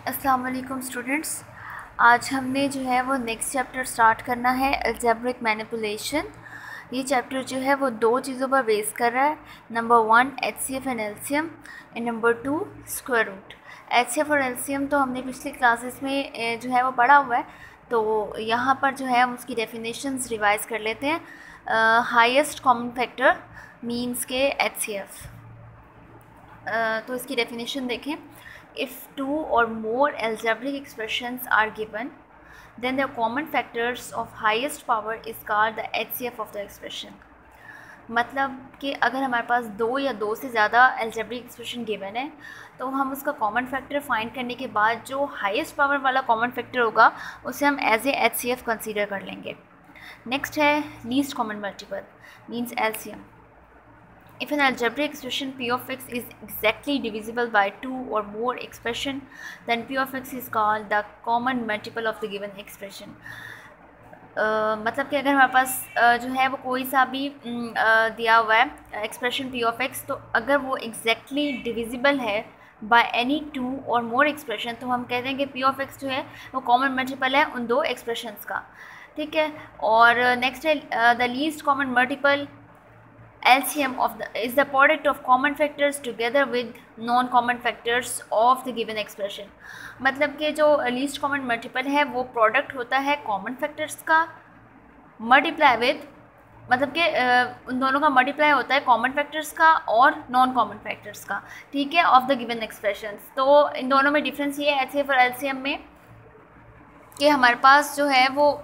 अस्सलाम वालेकुम स्टूडेंट्स। आज हमने जो है वो नेक्स्ट चैप्टर स्टार्ट करना है, अलजेब्रिक मैनिपुलेशन। ये चैप्टर जो है वो दो चीज़ों पर बेस कर रहा है। Number 1 HCF and LCM and number 2 square root. HCF और एलसीएम तो हमने पिछली क्लासेस में जो है वो पढ़ा हुआ है, तो यहाँ पर जो है हम उसकी डेफिनेशंस रिवाइज कर लेते हैं। हाईएस्ट कॉमन फैक्टर मीन्स के HCF। तो इसकी डेफिनेशन देखें। If two or more algebraic expressions are given, then the common factors of highest power is called the HCF of the expression। मतलब कि अगर हमारे पास दो या दो से ज़्यादा algebraic एक्सप्रेशन गिवन है तो हम उसका कॉमन फैक्टर फाइंड करने के बाद जो हाईएस्ट पावर वाला कॉमन फैक्टर होगा उसे हम एज ए HCF कंसीडर कर लेंगे। नेक्स्ट है least common multiple means LCM। If an algebraic expression p of x is exactly divisible by two or more expression, then p of x is called the common multiple of the given expression। मतलब कि अगर हमारे पास जो है वो कोई सा भी दिया हुआ है एक्सप्रेशन p of x, तो अगर वो exactly divisible है बाय एनी टू और मोर एक्सप्रेशन तो हम कहते हैं कि p of x जो है वो कॉमन मल्टीपल है उन दो एक्सप्रेशंस का। ठीक है। और नेक्स्ट है the least common multiple LCM is the product of common factors together with non-common factors of the given expression। मतलब कि जो least common multiple है वो product होता है common factors का multiply with, मतलब कि उन दोनों का multiply होता है common factors का और non-common factors का। ठीक है, of the given expressions। तो इन दोनों में difference ये है HCF और LCM में कि हमारे पास जो है वो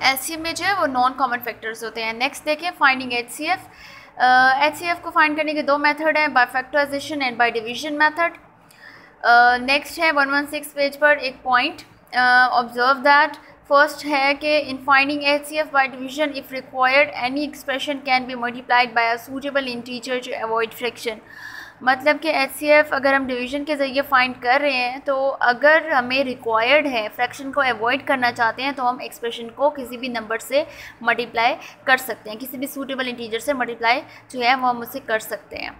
LCM में जो है वो नॉन कॉमन फैक्टर्स होते हैं। नेक्स्ट देखिए फाइंडिंग HCF। HCF को फाइंड करने के दो मेथड हैं, by factorisation and by division method. Next है 116 पेज पर एक पॉइंट ऑब्जर्व दैट। फर्स्ट है कि in finding HCF by division if required any expression can be multiplied by a suitable integer to avoid fraction. मतलब कि HCF अगर हम division के ज़रिए फाइंड कर रहे हैं तो अगर हमें रिक्वायर्ड है, फ्रैक्शन को अवॉइड करना चाहते हैं तो हम एक्सप्रेशन को किसी भी नंबर से मल्टीप्लाई कर सकते हैं, किसी भी सूटेबल इंटीजर से मल्टीप्लाई जो है वो हम उसे कर सकते हैं।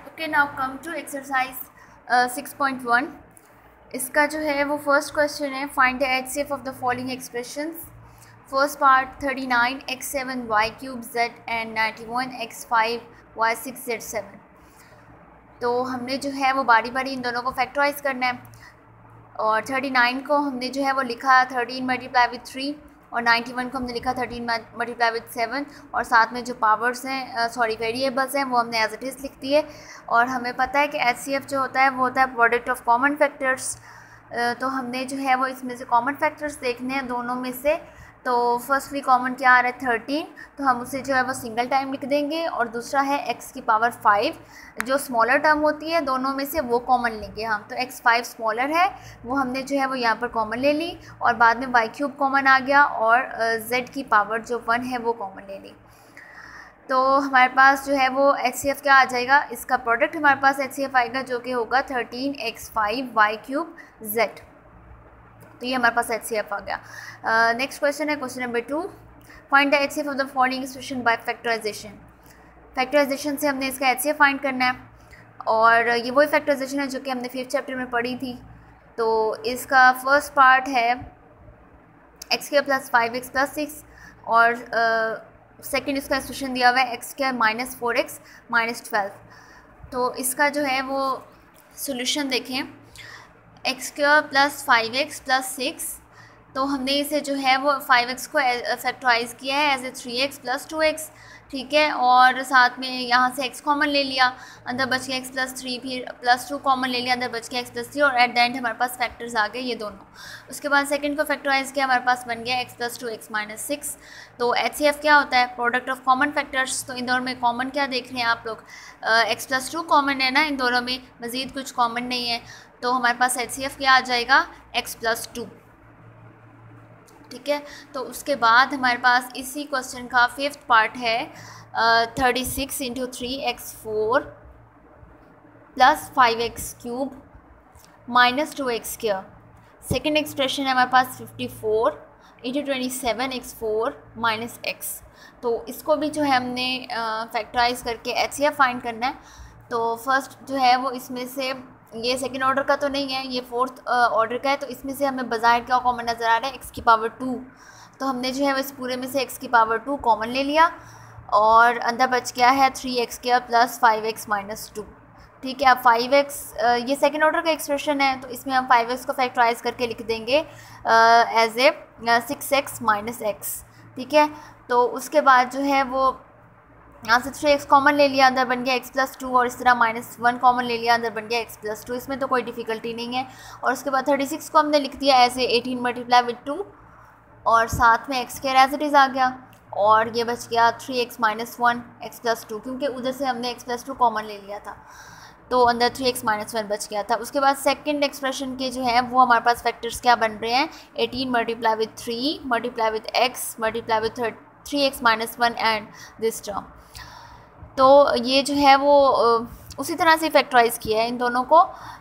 Okay, now come to exercise 6.1। इसका जो है वो फर्स्ट क्वेश्चन है, find the HCF of the following expressions. First part 39 x7 y³ z and 91 x5 y6 z7। तो हमने जो है वो बारी बारी इन दोनों को फैक्टराइज करना है। और 39 को हमने जो है वो लिखा 13 मल्टीप्लाई विथ 3 और 91 को हमने लिखा 13 मल्टीप्लाई विथ 7 और साथ में जो पावर्स हैं वेरिएबल्स हैं वो हमने एज इट इज़ लिख दिए। और हमें पता है कि HCF जो होता है वो होता है प्रोडक्ट ऑफ कॉमन फैक्टर्स। तो हमने जो है वो इसमें से कॉमन फैक्टर्स देखने हैं दोनों में से। तो फर्स्टली कॉमन क्या आ रहा है 13, तो हम उसे जो है वो सिंगल टाइम लिख देंगे। और दूसरा है x की पावर 5, जो स्मॉलर टर्म होती है दोनों में से वो कॉमन लेंगे हम। तो x5 स्मॉलर है वो हमने जो है वो यहाँ पर कॉमन ले ली और बाद में y³ कॉमन आ गया और z की पावर जो 1 है वो कॉमन ले ली। तो हमारे पास जो है वो HCF क्या आ जाएगा, इसका प्रोडक्ट हमारे पास HCF आएगा जो कि होगा 13x5 y³ z। तो ये हमारे पास HCF आ गया। नेक्स्ट क्वेश्चन है question number 2, find the HCF of the following expression by factorisation. Factorisation से हमने इसका HCF फाइंड करना है और ये वही फैक्टराइजेशन है जो कि हमने 5th चैप्टर में पढ़ी थी। तो इसका फर्स्ट पार्ट है x² + 5x + 6 और सेकेंड इसका एक्सप्रेशन दिया हुआ है x² - 4x - 12। तो इसका जो है वो सोल्यूशन देखें, x² + 5x + 6। तो हमने इसे जो है वो 5x को फैक्टराइज किया है एज ए 3x + 2x। ठीक है, और साथ में यहाँ से x कॉमन ले लिया, अंदर बच गया x + 3, फिर +2 कॉमन ले लिया, अंदर बच गया x + 3 और एट द एंड हमारे पास फैक्टर्स आ गए ये दोनों। उसके बाद सेकंड को फैक्टराइज किया, हमारे पास बन गया x + 2x - 6। तो HCF क्या होता है, प्रोडक्ट ऑफ कॉमन फैक्टर्स। तो इन दोनों में कॉमन क्या देख रहे हैं आप लोग, x + 2 कॉमन है ना इन दोनों में, मज़ीद कुछ कॉमन नहीं है। तो हमारे पास HCF क्या आ जाएगा, x + 2। ठीक है, तो उसके बाद हमारे पास इसी क्वेश्चन का 5th पार्ट है 36 × 3x4 + 5x³ - 2x²। Second expression है हमारे पास 54 × 27x4 - x। तो इसको भी जो है हमने फैक्टराइज करके HCF फाइंड करना है। तो फर्स्ट जो है वो इसमें से, ये सेकंड ऑर्डर का तो नहीं है, ये फोर्थ ऑर्डर का है, तो इसमें से हमें बाज़ाहिर क्या कॉमन नज़र आ रहा है, एक्स की पावर 2। तो हमने जो है वो इस पूरे में से एक्स की पावर 2 कॉमन ले लिया और अंदर बच गया है 3x² प्लस 5x माइनस 2। ठीक है, अब 5x ये सेकंड ऑर्डर का एक्सप्रेशन है, तो इसमें हम 5x को फैक्टराइज करके लिख देंगे as a 6x minus x. ठीक है, तो उसके बाद जो है वो यहाँ से 3x कॉमन ले लिया, अंदर बन गया x प्लस 2, और इस तरह -1 कॉमन ले लिया, अंदर बन गया x प्लस 2। इसमें तो कोई डिफ़िकल्टी नहीं है। और उसके बाद 36 को हमने लिख दिया ऐसे 18 मल्टीप्लाई विद 2, और साथ में x एज इट इज़ आ गया, और ये बच गया 3x माइनस 1 x प्लस 2, क्योंकि उधर से हमने x प्लस 2 कॉमन ले लिया था, तो अंदर 3x माइनस 1 बच गया था। उसके बाद सेकंड एक्सप्रेशन के जो है वो हमारे पास फैक्टर्स क्या बन रहे हैं, 18 multiply with 3 multiply with x multiply with 3x minus 1 and this term. तो ये जो है वो उसी तरह से फैक्टराइज़ किया है इन दोनों को,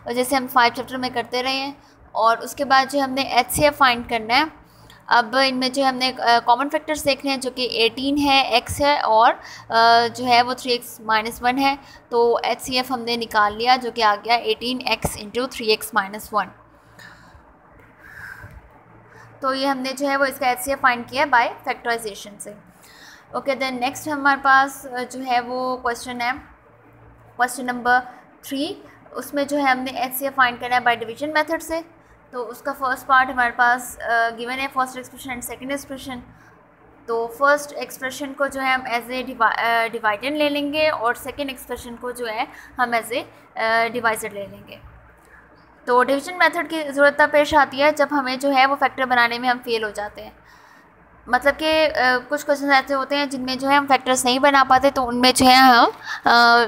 जैसे हम 5 चैप्टर में करते रहे हैं। और उसके बाद जो हमने HCF फाइंड करना है। अब इनमें जो हमने कॉमन फैक्टर्स देखने हैं, जो कि 18 है, x है, और जो है वो 3x माइनस 1 है। तो HCF हमने निकाल लिया, जो कि आ गया 18x इंटू 3x माइनस 1। तो ये हमने जो है वो इसका HCF फाइंड किया बाय फैक्टराइजेशन से। ओके, देन नेक्स्ट हमारे पास जो है वो क्वेश्चन है, क्वेश्चन नंबर 3। उसमें जो है हमने HCF फाइंड करना है बाय डिवीजन मेथड से। तो उसका फर्स्ट पार्ट हमारे पास गिवन है, first expression and second expression. तो फर्स्ट एक्सप्रेशन को जो है हम एज ए डिवाइडेंड ले लेंगे, और सेकंड एक्सप्रेशन को जो है हम एज ए डिवाइजर ले लेंगे। तो डिवीजन मेथड की ज़रूरत तब पेश आती है जब हमें जो है वो फैक्टर बनाने में हम फेल हो जाते हैं। मतलब कि कुछ क्वेश्चन ऐसे होते हैं जिनमें जो है हम फैक्टर्स नहीं बना पाते, तो उनमें जो है हम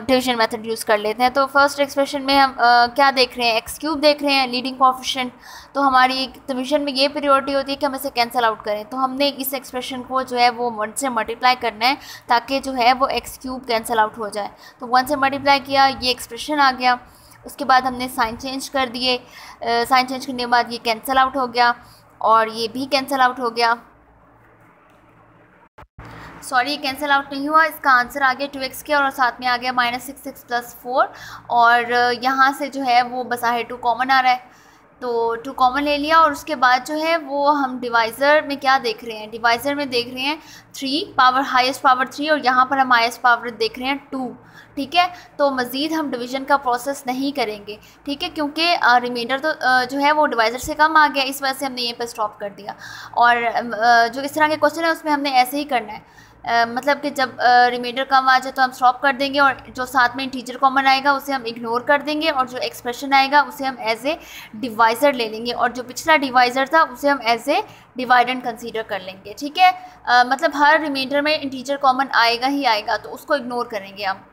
डिवीजन मेथड यूज़ कर लेते हैं। तो फर्स्ट एक्सप्रेशन में हम क्या देख रहे हैं, x³ देख रहे हैं, लीडिंग कोएफिशिएंट। तो हमारी डिवीजन में ये प्रायोरिटी होती है कि हम इसे कैंसिल आउट करें। तो हमने इस एक्सप्रेशन को जो है वो 1 से मल्टीप्लाई करना है, ताकि जो है वो x³ कैंसिल आउट हो जाए। तो 1 से मल्टीप्लाई किया, ये एक्सप्रेशन आ गया। उसके बाद हमने साइन चेंज कर दिए, साइन चेंज करने के बाद ये कैंसिल आउट हो गया, और ये भी कैंसिल आउट हो गया। सॉरी, कैंसिल आउट नहीं हुआ, इसका आंसर आ गया 2x के, और साथ में आ गया -6x प्लस 4। और यहाँ से जो है वो बज़ाहिर 2 कॉमन आ रहा है, तो 2 कॉमन ले लिया। और उसके बाद जो है वो हम डिवाइज़र में क्या देख रहे हैं, डिवाइज़र में देख रहे हैं 3 पावर हाईएस्ट पावर 3, और यहाँ पर हम हाईएस्ट पावर देख रहे हैं 2। ठीक है, तो मज़ीद हम डिवीज़न का प्रोसेस नहीं करेंगे। ठीक है, क्योंकि रिमाइंडर तो जो है वो डिवाइज़र से कम आ गया, इस वजह से हमने यहीं पर स्टॉप कर दिया। और जो इस तरह के क्वेश्चन है उसमें हमने ऐसे ही करना है, मतलब कि जब रिमाइंडर कम आ जाए तो हम स्टॉप कर देंगे, और जो साथ में इंटीजर कॉमन आएगा उसे हम इग्नोर कर देंगे, और जो एक्सप्रेशन आएगा उसे हम एज ए डिवाइज़र ले लेंगे, और जो पिछला डिवाइज़र था उसे हम एज ए डिवाइडेंड कंसीडर कर लेंगे। ठीक है, मतलब हर रिमाइंडर में इंटीजर कॉमन आएगा ही आएगा, तो उसको इग्नोर करेंगे हम।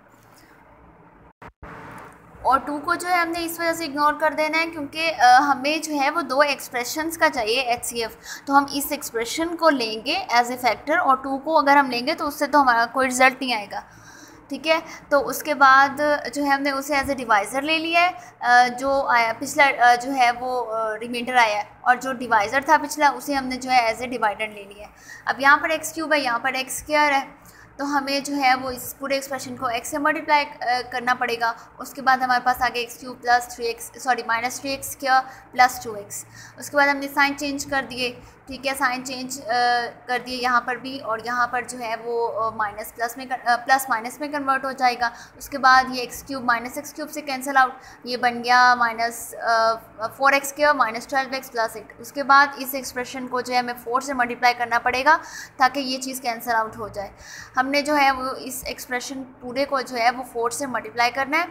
और 2 को जो है हमने इस वजह से इग्नोर कर देना है, क्योंकि हमें जो है वो 2 एक्सप्रेशंस का चाहिए HCF। तो हम इस एक्सप्रेशन को लेंगे एज ए फैक्टर, और 2 को अगर हम लेंगे तो उससे तो हमारा कोई रिज़ल्ट नहीं आएगा। ठीक है, तो उसके बाद जो है हमने उसे एज ए डिवाइज़र ले लिया है, जो आया पिछला जो है वो रिमाइंडर आया है, और जो डिवाइज़र था पिछला उसे हमने जो है एज ए डिवाइडेंड ले लिया है। अब यहाँ पर x³ है, यहाँ पर x² है, तो हमें जो है वो इस पूरे एक्सप्रेशन को x से मल्टीप्लाई करना पड़ेगा। उसके बाद हमारे पास आ गया x³ plus 3x sorry -3x² plus 2x। उसके बाद हमने साइन चेंज कर दिए। ठीक है, साइन चेंज कर दिए यहाँ पर भी, और यहाँ पर जो है वो माइनस प्लस में प्लस माइनस में कन्वर्ट हो जाएगा। उसके बाद ये x³ -x³ से कैंसिल आउट, ये बन गया -4x² -12x प्लस 8। उसके बाद इस एक्सप्रेशन को जो है हमें 4 से मल्टीप्लाई करना पड़ेगा, ताकि ये चीज़ कैंसिल आउट हो जाए। हमने जो है वो इस एक्सप्रेशन पूरे को जो है वो 4 से मल्टीप्लाई करना है,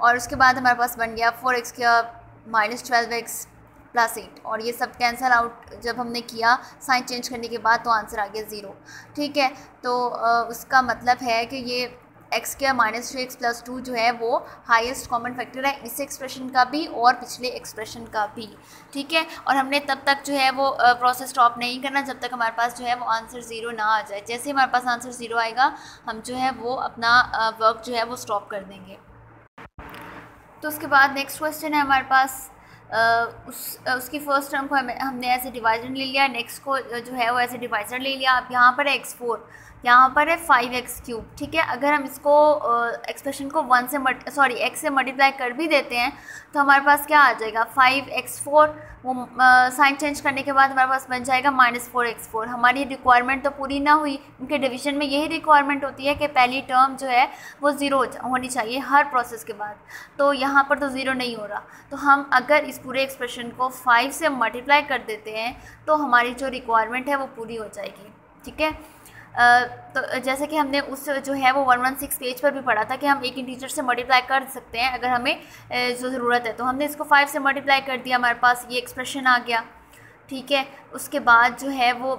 और उसके बाद हमारे पास बन गया 4x² -12x प्लस 8, और ये सब कैंसिल आउट जब हमने किया साइन चेंज करने के बाद, तो आंसर आ गया 0। ठीक है, तो उसका मतलब है कि ये x² -3x प्लस 2 जो है वो हाईएस्ट कॉमन फैक्टर है, इस एक्सप्रेशन का भी और पिछले एक्सप्रेशन का भी। ठीक है, और हमने तब तक जो है वो प्रोसेस स्टॉप नहीं करना जब तक हमारे पास जो है वो आंसर 0 ना आ जाए। जैसे हमारे पास आंसर 0 आएगा, हम जो है वो अपना वर्क जो है वो स्टॉप कर देंगे। तो उसके बाद नेक्स्ट क्वेश्चन है हमारे पास, उसकी फर्स्ट टर्म को हमने ऐसे डिवाइजर ले लिया, नेक्स्ट को जो है वो ऐसे डिवाइजर ले लिया। अब यहाँ पर है x4, यहाँ पर है 5x³, ठीक है। अगर हम इसको एक्सप्रेशन को 1 से x से मल्टीप्लाई कर भी देते हैं तो हमारे पास क्या आ जाएगा 5x4, वो साइन चेंज करने के बाद हमारे पास बन जाएगा -4x4। हमारी रिक्वायरमेंट तो पूरी ना हुई, उनके डिवीजन में यही रिक्वायरमेंट होती है कि पहली टर्म जो है वो 0 होनी चाहिए हर प्रोसेस के बाद, तो यहाँ पर तो 0 नहीं हो रहा। तो हम अगर इस पूरे एक्सप्रेशन को 5 से मल्टीप्लाई कर देते हैं तो हमारी जो रिक्वायरमेंट है वो पूरी हो जाएगी, ठीक है। तो जैसे कि हमने उस जो है वो 116 पेज पर भी पढ़ा था कि हम एक इंटीजर से मल्टीप्लाई कर सकते हैं अगर हमें जो ज़रूरत है। तो हमने इसको 5 से मल्टीप्लाई कर दिया, हमारे पास ये एक्सप्रेशन आ गया, ठीक है। उसके बाद जो है वो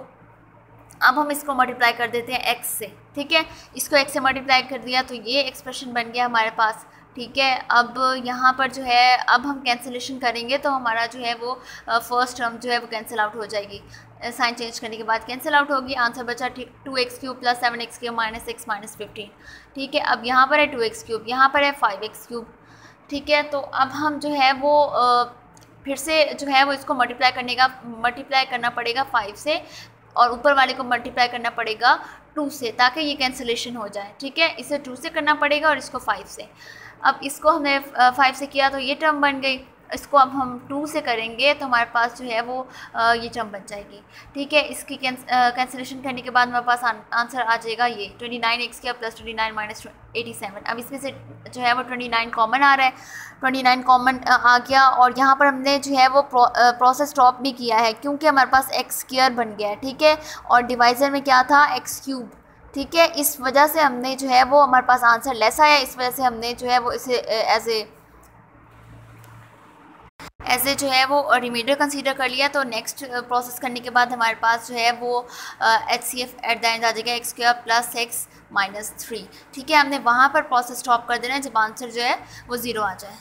अब हम इसको मल्टीप्लाई कर देते हैं x से, ठीक है। इसको x से मल्टीप्लाई कर दिया तो ये एक्सप्रेशन बन गया हमारे पास, ठीक है। अब यहाँ पर जो है अब हम कैंसिलेशन करेंगे तो हमारा जो है वो फर्स्ट टर्म जो है वो कैंसिल आउट हो जाएगी, साइन चेंज करने के बाद कैंसिल आउट होगी। आंसर बचा 2x³ + 7x³ - x -15, ठीक है। अब यहाँ पर है 2x³, यहाँ पर है 5x³, ठीक है। तो अब हम जो है वो फिर से जो है वो इसको मल्टीप्लाई करना पड़ेगा 5 से, और ऊपर वाले को मल्टीप्लाई करना पड़ेगा 2 से, ताकि ये कैंसिलेशन हो जाए, ठीक है। इसे 2 से करना पड़ेगा और इसको 5 से। अब इसको हमने 5 से किया तो ये टर्म बन गई, इसको अब हम 2 से करेंगे तो हमारे पास जो है वो ये टर्म बन जाएगी, ठीक है। इसकी कैंसिलेशन करने के बाद हमारे पास आंसर आ जाएगा ये 29x³ + 29 - 87। अब इसमें से जो है वो 29 कॉमन आ रहा है, 29 कॉमन आ गया, और यहाँ पर हमने जो है वो प्रोसेस स्टॉप भी किया है क्योंकि हमारे पास x² बन गया है, ठीक है। और डिवाइज़र में क्या था x³, ठीक है। इस वजह से हमने जो है वो हमारे पास आंसर लेस आया, इस वजह से हमने जो है वो इसे ऐसे जो है वो रिमाइंडर कंसीडर कर लिया। तो नेक्स्ट प्रोसेस करने के बाद हमारे पास जो है वो HCF एट द एंड आ जाएगा x² + x - 3, ठीक है। हमने वहाँ पर प्रोसेस स्टॉप कर देना है जब आंसर जो है वो 0 आ जाए।